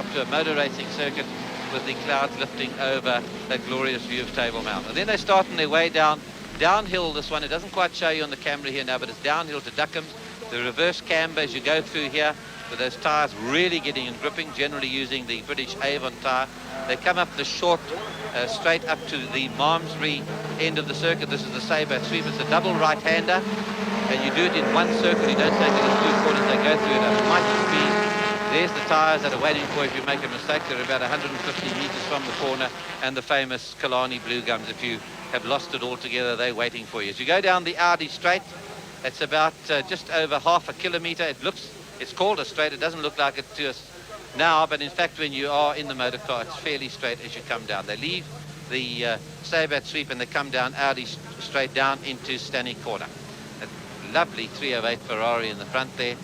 up to a motor racing circuit with the clouds lifting over that glorious view of Table Mountain. And then they start on their way downhill. This one, it doesn't quite show you on the camera here now, but it's downhill to Duckham's. The reverse camber as you go through here, with those tyres really getting and gripping, generally using the British Avon tyre. They come up the short, straight up to the Malmesbury end of the circuit. This is the Sabre sweep. It's a double right-hander, and you do it in one circle. You don't take it in two corners. They go through it at mighty speed. There's the tyres that are waiting for if you make a mistake. They're about 150 metres from the corner, and the famous Killarney blue gums. If you have lost it altogether, they're waiting for you. As you go down the Audi straight, it's about just over half a kilometre. It's called a straight. It doesn't look like it to us now, but in fact when you are in the motor car, it's fairly straight as you come down. They leave the Sabat sweep and they come down Audi straight down into Stanley Corner. A lovely 308 Ferrari in the front there,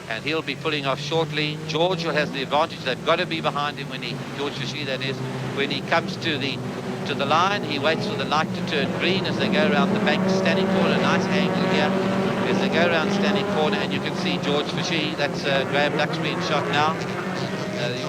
and he'll be pulling off shortly. George has the advantage. They've got to be behind him when George Fishy, that is, when he comes to the line. He waits for the light to turn green as they go around the bank. Stanley Corner, nice angle here as they go around Stanley Corner, and you can see George Fishy. That's Graham Duxbury in shot now.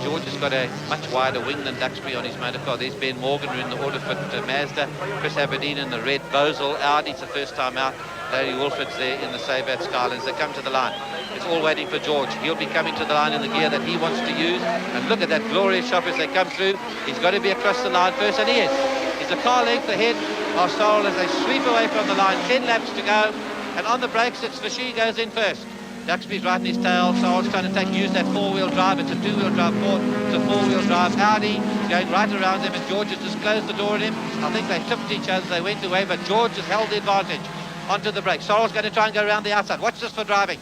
George has got a much wider wing than Duxbury on his motor car. There's Ben Morgan in the Autofit Mazda, Chris Aberdeen in the red Bosel Audi. It's the first time out. Larry Wolford's there in the Sabat Skylands. They come to the line. It's all waiting for George. He'll be coming to the line in the gear that he wants to use. And look at that glorious shot as they come through. He's got to be across the line first, and he is. He's a car length ahead of Sorrell as they sweep away from the line. 10 laps to go. And on the brakes, it's Fishy goes in first. Duxbury's right in his tail. Sorrell's trying to use that four-wheel drive. It's a two-wheel drive Ford. It's a four-wheel drive Audi going right around him, and George has just closed the door on him. I think they tipped each other. They went away, but George has held the advantage onto the brakes. Sorrell's going to try and go around the outside. Watch this for driving.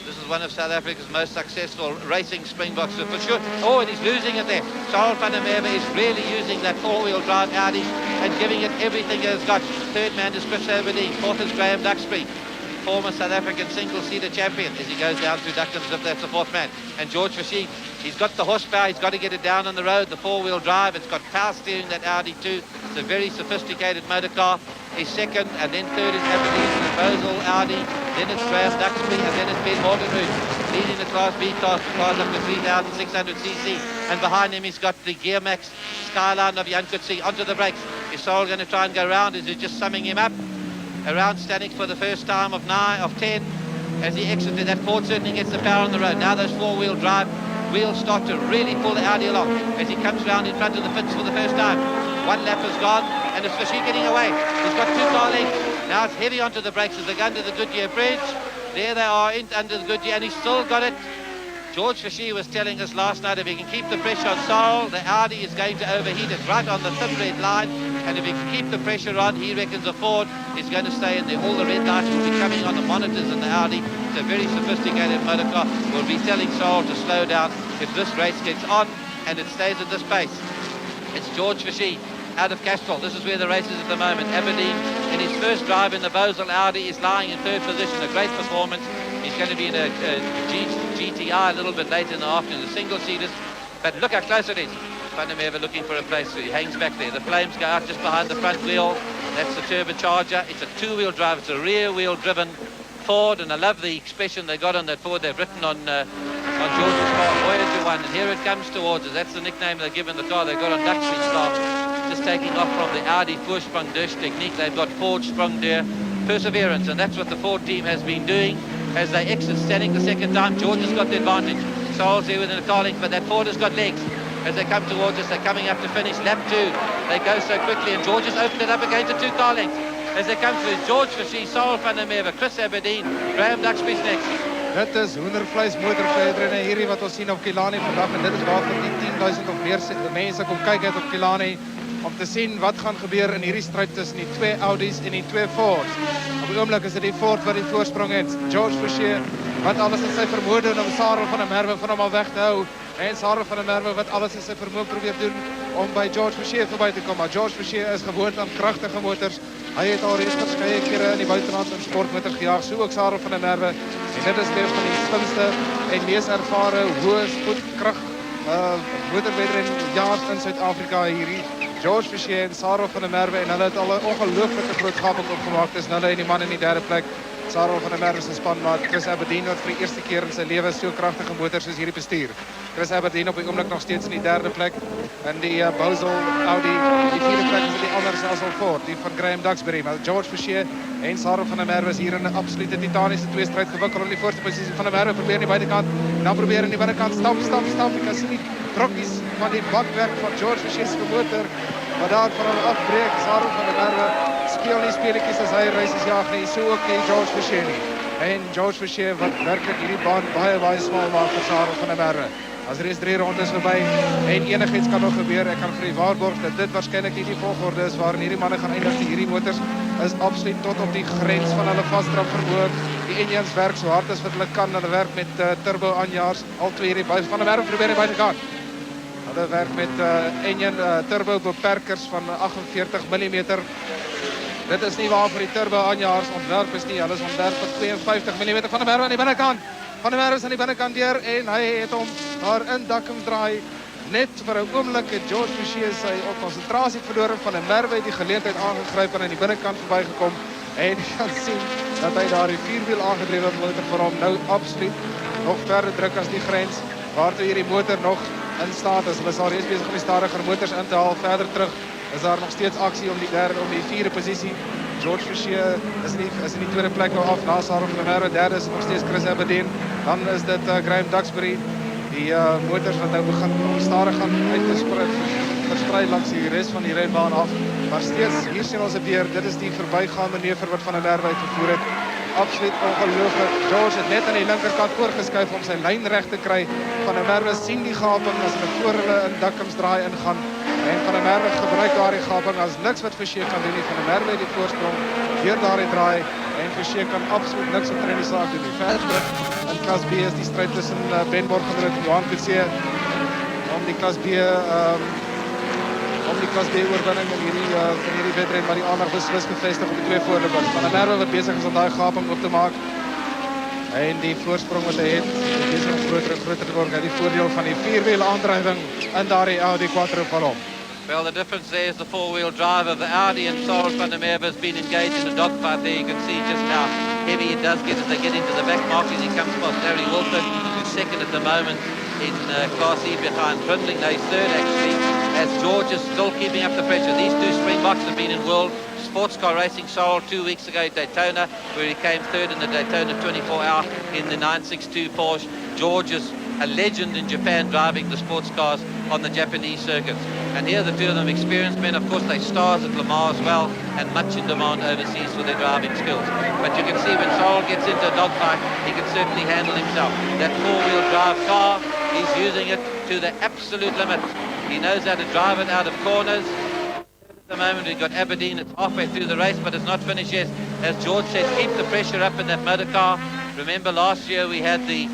This is one of South Africa's most successful racing Springboks for sure. Oh, and he's losing it there. Sorrell van der Merwe is really using that four-wheel drive Audi and giving it everything it's got. Third man is Chris Aberdeen. Fourth is Graham Duxbury, former South African single-seater champion, as he goes down through Duckham's. That's the fourth man. And George Fishy, he's got the horsepower. He's got to get it down on the road. The four-wheel drive. It's got power steering, that Audi too. It's a very sophisticated motor car. He's second, and then third is Aberdeen in the Bosel Audi. Then it's Graham Duxbury, and then it's Ben Morgan who's leading the Class B cars up to 3,600cc. And behind him he's got the Gearmax Skyline of Jan Coetzee. Onto the brakes. Is Sorrell going to try and go round? Is he just summing him up? Around Stanek for the first time of 10 as he exited. That Ford certainly gets the power on the road. Now those four-wheel drive wheels start to really pull the Audi along as he comes round in front of the pits for the first time. One lap has gone, and it's Fishy getting away. He's got two car lengths. Now it's heavy onto the brakes as they go under the Goodyear Bridge. There they are under the Goodyear, and he's still got it. George Fishy was telling us last night if he can keep the pressure on Sorrell, the Audi is going to overheat it right on the thin red line. And if he can keep the pressure on, he reckons the Ford is going to stay in there. All the red lights will be coming on the monitors in the Audi. It's a very sophisticated motor car. We'll be telling Sorrell to slow down if this race gets on and it stays at this pace. It's George Fishy out of Castrol. This is where the race is at the moment. Aberdeen, in his first drive in the Bosel Audi, is lying in third position. A great performance. He's going to be in a GTI a little bit later in the afternoon, the single-seaters. But look how close it is. Van der Merwe looking for a place. He hangs back there. The flames go out just behind the front wheel. That's the turbocharger. It's a two-wheel drive. It's a rear-wheel driven Ford, and I love the expression they got on that Ford. They've written on George's car, Voyager 1, and here it comes towards us. That's the nickname they've given the car. They've got on Duxbury's car, just taking off from the Audi Vorsprung durch Technique. They've got Ford Sprung der Perseverance, and that's what the Ford team has been doing as they exit Stanek the second time. George has got the advantage. Sorrell's there within a car length, but that Ford has got legs. As they come towards us, they're coming up to finish lap 2. They go so quickly, and George has opened it up again to 2 car lengths. As they come through, George Fishy, Sorrell van der Merwe, Chris Aberdeen, Graham Duxbury's next. Dit is hoendervleis motorvleidrenne hierdie wat ons sien op Killarney vandag, en dit is waarvoor die 10.000 of meer mense kom kyk uit op Killarney om te sien wat gaan gebeur in hierdie stryd tussen die 2 Audis en die 2 Fords. Op die oomblik is dit die Ford wat die voorsprong het. George Fishy wat alles in sy vermoë doen om Sorrell van der Merwe van hom al weg te hou, en Sorrell van der Merwe wat alles in sy vermoë probeer doen om by George Fishy verby te kom. Maar George Fishy is gewoond aan kragtige motors. Hy het al reeds verskeie kere in die buiteland in sportmotor gejaag, so ook Sorrell van der Merwe. En dit is weer van die slimste en mees ervare hoë spoedkrag motorwedrenjaars in Suid-Afrika hierdie. George Fishy en Sorrell van der Merwe, en hulle het al 'n ongelooflike groot gap opgemaak tussen hulle en die man in die derde plek. Sarel van der Merwe se spanmaat Chris Aberdeen wat vir die eerste keer in sy lewe so kragtige motor soos hierdie bestuur. Chris Aberdeen op die oomblik nog steeds in die derde plek. In die Bowsel Audi, die vierde plek is die ander selfs al voor, die van Graham Duxbury. Maar George Forshey en Sarel van der Merwe is hier in 'n absolute titaniese tweestryd gewikkel om die voorste posisie. Van der Merwe probeer aan die buitekant, en dan probeer aan die binnekant stap. Jy kan sien die brokkies van die bakwerk van George Forshey se motor wat daar van hom afbreek. Sarel van der Merwe speel nie speletjies as hy races jaag nie, so ook nie George Forshey nie. En George Forshey wat werklik hierdie baan baie smal maak vir Sarel van der Merwe. As reeds 3 rondes verby en enigiets kan nog gebeur, ek kan vir die waarborg dat dit waarskynlik nie die volgorde is waarin hierdie manne gaan eindig. Hierdie motors is absoluut tot op die grens van hulle vasdrap vermoë. Die engines werk so hard as wat hulle kan. Hulle werk met turbo aanjaars. Al twee hierdie van der Merwe probeer by die kant. Hulle werk met engine turbo beperkers van 48 mm. Dit is nie waar vir die turbo aanjaars ontwerp is nie. Hulle is ontwerp vir 52 mm. Van der Merwe aan die binnekant. Van der Merwe is aan die binnekant deur en hy het hom daar in Dakkum draai. Net vir 'n oomblik het George Forshey sy konsentrasie verloor. Van der Merwe het die geleentheid aangegryp en aan die binnekant verbygekom. En jy kan sien dat hy daar die vierwiel aangedrewe motor vir hom nou absoluut nog verder druk as die grens waartoe hierdie motor nog in staat is. Hulle is al reeds besig om die stadiger motors in te haal. Verder terug is daar nog steeds aksie om die vierde posisie. George Forshey is in die tweede plek nou af na Sarel van der Merwe. Derde is nog steeds Chris Aberdeen. Dan is dit Graham Duxbury. Die motors wat nou begin stadig gaan versprei langs die res van die renbaan af. Maar steeds, hier sien ons weer, dit is die verbygaan manoeuvre wat van der Merwe uitgevoer het. Absoluut ongelooflik. George het net aan die linkerkant voorgeskuif om sy lyn reg te kry. Van der Merwe sien die gaping as hulle voor hulle in Dakkums draai ingaan. En van der Merwe gebruik daardie gaping as niks wat Forshey kan doen nie. Van der Merwe het die voorsprong deur daardie draai en Forshey kan absoluut niks omtrent die saak doen nie. Verder terug in klas B is die stryd tussen Ben Borgenrud en Johan Coetzee om die klas B oorwinning in hierdie wedren, maar die aandag beslis bevestig op die twee voorlopers. Van der Merwe wat besig is om daai gaping oop te maak. En die voorsprong wat hy het, is besig om groter en groter te word. Hy het die voordeel van die vierwiel aandrywing in daardie Audi Quattro van hom. Well, the difference there is the four-wheel drive of the Audi, and Sarel van der Merwe has been engaged in a dogfight there. You can see just how heavy it does get as they get into the back markings. He comes past Larry Wilford, who's second at the moment in Class E behind Brindling. Now he's third actually, as George is still keeping up the pressure. These two Springboks have been in world sports car racing. Sarel 2 weeks ago at Daytona, where he came third in the Daytona 24-hour in the 962 Porsche. George is a legend in Japan driving the sports cars on the Japanese circuits. And here the two of them experienced men. Of course, they stars at Le Mans as well, and much in demand overseas for their driving skills. But you can see when Sarel gets into a dogfight, he can certainly handle himself. That four-wheel drive car, he's using it to the absolute limit. He knows how to drive it out of corners. At the moment we've got Aberdeen, it's halfway through the race, but it's not finished yet. As George said, keep the pressure up in that motor car. Remember last year we had the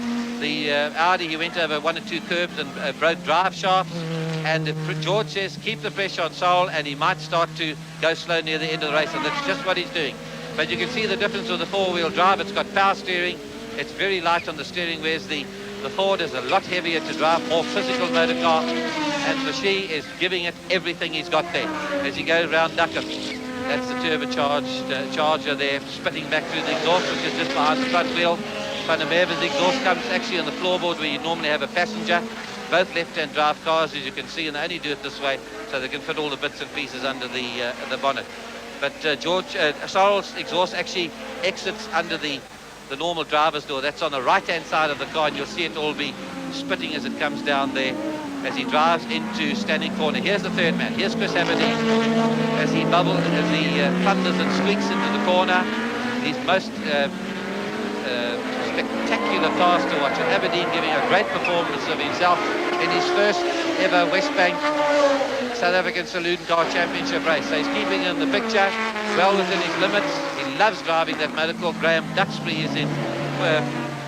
Audi, he went over 1 or 2 curbs and broke drive shafts. And George says, keep the pressure on Sarel, and he might start to go slow near the end of the race, and that's just what he's doing. But you can see the difference with the four-wheel drive. It's got power steering. It's very light on the steering, whereas the Ford is a lot heavier to drive, more physical motor car. And Forshey is giving it everything he's got there as he goes around Dakkum. That's the turbocharged charger there, spitting back through the exhaust, which is just behind the front wheel. Van der Merwe's exhaust comes actually on the floorboard where you normally have a passenger. Both left-hand drive cars, as you can see, and they only do it this way so they can fit all the bits and pieces under the bonnet. But Sarel's exhaust actually exits under the normal driver's door. That's on the right-hand side of the car, and you'll see it all be spitting as it comes down there as he drives into standing corner. Here's the third man. Here's Chris Aberdeen as he thunders and squeaks into the corner. These most spectacular cars to watch. And Aberdeen giving a great performance of himself in his first ever Wesbank South African Saloon Car Championship race. So he's keeping in the picture, well within his limits. He loves driving that motor called Graham Duxbury. Is in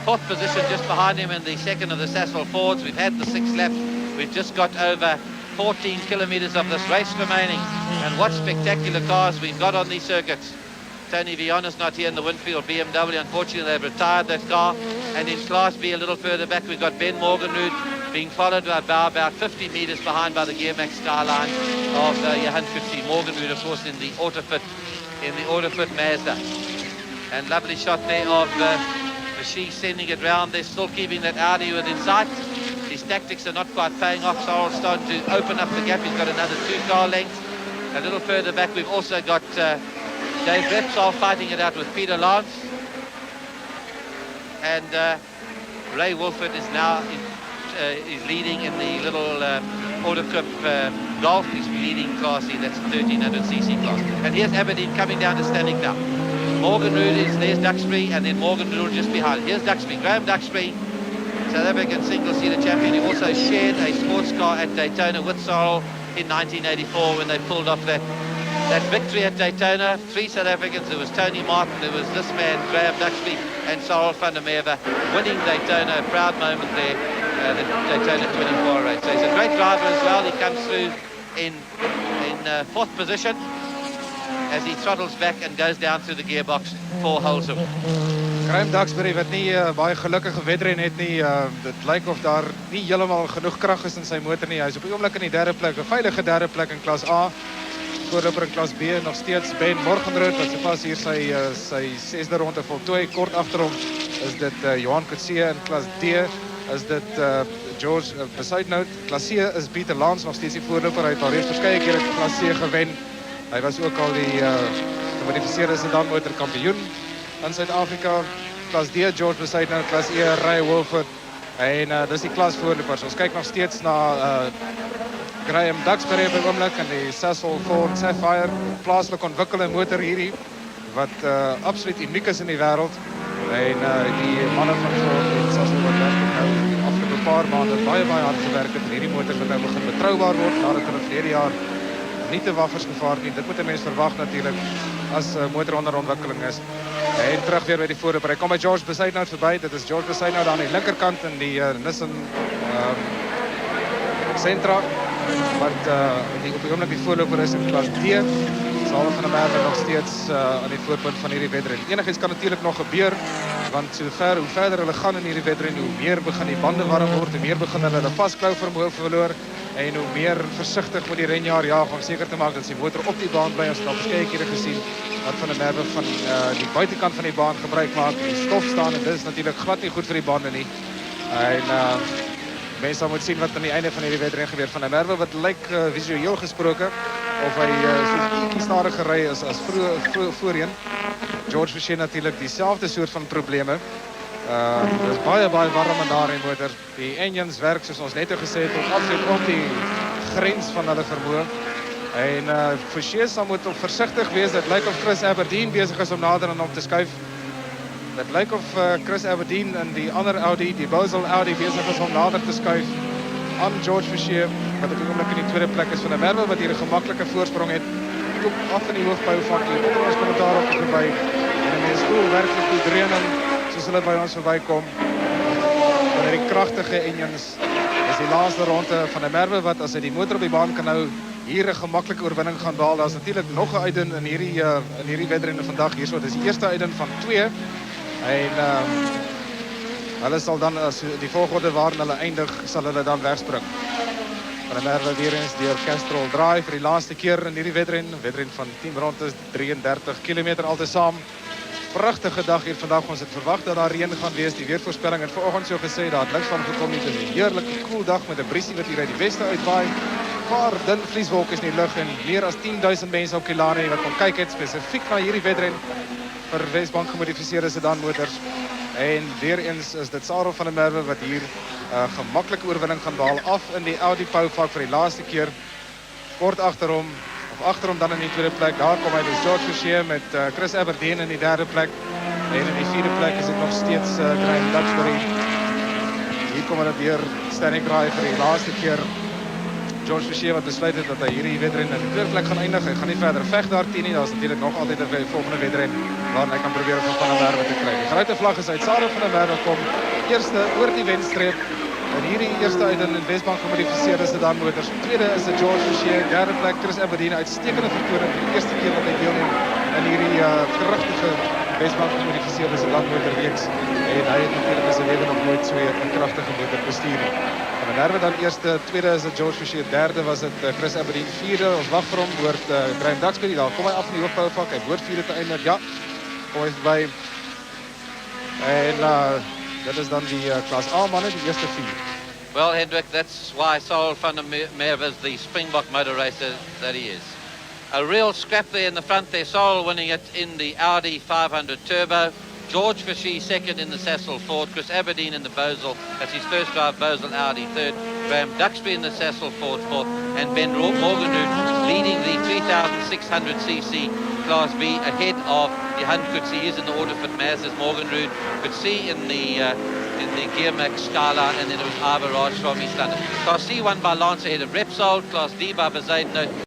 fourth position just behind him in the second of the Sasol Fords. We've had the 6th lap. We've just got over 14 kilometres of this race remaining. And what spectacular cars we've got on these circuits. Tony Viana's not here in the Winfield BMW. Unfortunately, they've retired that car. And in Class B, a little further back, we've got Ben Morgenrud being followed by about 50 metres behind by the Gearmax Skyline of Johan Coetzee. Morgenrud, of course, in the Autofit Mazda. And lovely shot there of Machies sending it round. They're still keeping that Audi within sight. His tactics are not quite paying off. Sorrell's starting to open up the gap. He's got another 2 car lengths. A little further back, we've also got Dave Repsol fighting it out with Peter Lance. And Ray Wolford is now is leading in the little Autocrypt Golf. He's leading Class C, that's 1300cc class. And here's Aberdeen coming down to standing now. Morgan Rood is, there's Duxbury, and then Morgan Rood just behind. Here's Duxbury, Graham Duxbury, South African single-seater champion. He also shared a sports car at Daytona with Sorrell in 1984 when they pulled off that victory at Daytona. 3 South Africans. There was Tony Martin, there was this man, Graham Duxbury, and Sorrell van der Merwe winning Daytona. A proud moment there, the Daytona 24 race. So he's a great driver as well. He comes through in 4th position as he throttles back and goes down through the gearbox 4 holes away. Graham Duxbury wat nie baie gelukkige wedren het nie. Dit lyk of daar nie heeltemal genoeg krag is in sy motor nie. Hy is op die oomblik in die 3de plek, 'n veilige 3de plek in klas A. Voorloper in klas B nog steeds Ben Morgenrood wat sopas hier sy 6de ronde voltooi. Kort agter hom is dit Johan Coetzee in klas D. Is dit George Besuitnout. Klas C is Peter Lance nog steeds die voorloper. Hy het al reeds verskeie kere in klas C gewen. Hy was ook al die gemodifiseerde sedan motor kampioen in Suid-Afrika. Klas D, George Besuitnout, klas E, Ray Wolford. En dis die klas voorlopers. Ons kyk nog steeds na Graham Duxbury op die oomblik in die Sasol Ford Sapphire. Plaaslik ontwikkelde motor hierdie, wat absoluut uniek is in die wêreld. En die manne van Ford en Sasol wat werk nou die afgelope paar maande baie hard gewerk het. En hierdie motor wat nou begin betroubaar word, nadat hulle verlede jaar nie te waffers gevaar nie. Dit moet 'n mens verwag natuurlik as motor onder ontwikkeling is. En terug weer by die voorloper. Hy kom by George Besuitnout verby. Dit is George Besuitnout aan die linkerkant in die Nissan Sentra. Wat die op die oomblik die voorloper is in klas D. Sorrell van der Merwe nog steeds aan die voorpunt van hierdie wedren. Enigiets kan natuurlijk nog gebeur, want hoe verder hulle gaan in hierdie wedren, hoe meer begin die bande warm word, hoe meer begin hulle vasklou vermoë verloor, en hoe meer versigtig moet die renjaer jaag om seker te maak dat sy motor op die baan bly. Ons het al verskeie kere gesien dat van der Merwe van die buitekant van die baan gebruik maak, die stof staan, en dit is natuurlijk glad nie goed vir die bande nie. En mense sal moet sien wat aan die einde van hierdie wedren gebeur. Van der Merwe wat lyk visueel gesproke of hy soos ietjie stadiger ry is as voorheen. George Versheen natuurlik dieselfde soort van probleme. Dit is baie warm in daar in motor. Die engines werk soos ons net gesê het tot absoluut op die grens van hulle vermoë. En Versheen sal moet op versigtig wees. Dit lyk of Chris Aberdeen besig is om nader aan hom te skuif. Dit lyk of Chris Aberdeen en die ander Audi, die Bosel Audi, besig is om nader te skuif aan George Versheen, wat op die oomblik in die 2de plek is. Van der Merwe wat hier 'n gemaklike voorsprong het. Kom af in die hoogbouwvak hier onder ons kommentaar op verby. En die stoel werklik die dreuning soos hulle by ons verbykom. Van die kragtige engines is die laaste ronde van der Merwe wat as hy die motor op die baan kan hou, hier 'n gemaklike oorwinning gaan behaal. Daar is natuurlik nog 'n uitdun in hierdie wedrenne vandag hierso. Dis die eerste uitdun van 2. En hulle sal dan, as die volgorde waarin hulle eindig, sal hulle dan wegspring. Van der Merwe weer eens deur Castrol Drive vir die laaste keer in hierdie wedren van 10 rondes, 33 km altesaam. Pragtige dag hier vandag. Ons het verwag dat daar reën gaan wees. Die weervoorspelling het vanoggend so gesê, daar het niks van gekom nie. Dit is 'n heerlike koel dag met 'n briesie wat hier uit die weste uitwaai. Paar dun vlieswolke in die lug en meer as 10.000 mense op Killarney wat kom kyk het spesifiek na hierdie wedren vir Wesbank gemodifiseerde sedanmotors. En weer eens is dit Sorrell van der Merwe wat hier gemaklike oorwinning gaan behaal af in die Audi Powervak vir die laaste keer. Kort agter hom dan in die 2de plek. Daar kom hy dus George Versheen met Chris Aberdeen in die 3de plek. En in die 4de plek is dit nog steeds Graham Duxbury. Hier kom hulle weer Stanley Kraai vir die laaste keer. George Versheen wat besluit het dat hy hierdie wedren in die 2de plek gaan eindig. Hy gaan nie verder veg daarteen nie. Daar is natuurlijk nog altyd 'n volgende wedren waarin hy kan probeer om van der Merwe te kry. Die grote vlag is uit. Sorrell van der Merwe kom eerste oor die wenstreep in hierdie eerste uitdun in Wesbank gemodifiseerde sedanmotors. Tweede is dit George Versheen. 3de plek Chris Aberdeen. Uitstekende vertoning vir die eerste keer wat hy deelneem in hierdie kragtige Wesbank gemodifiseerde sedanmotorreeks. En hy het natuurlijk in sy lewe nog nooit so 'n kragtige motor bestuur nie. Van der Merwe dan eerste, tweede is dit George Versheen, derde was dit Chris Aberdeen, vierde, ons wag vir hom, hoort Graham Duxbury, daar kom hy af in die hoofbouwvak, hy hoort vierde te eindig, ja, kom hy verby. En dit is dan die klas A manne, die eerste 4. Well, Hendrik, that's why Saul van der Merwe is the Springbok motor racer that he is. A real scrap there in the front there. Saul winning it in the Audi 500 Turbo. George Fishy second in the Sassel Ford. Chris Aberdeen in the Bosel. That's his first drive, Bosel Audi third. Graham Duxbury in the Sassel Ford fourth. And Ben Morgenroot leading the 3600cc Class B ahead of Johan could see. He's in the Autofit Mazdas. Morgenroot could see in the Gearmax Skyline, and then it was Ivar Raj from East London. Class C won by Lance ahead of Repsol. Class D by Bezuidenhout.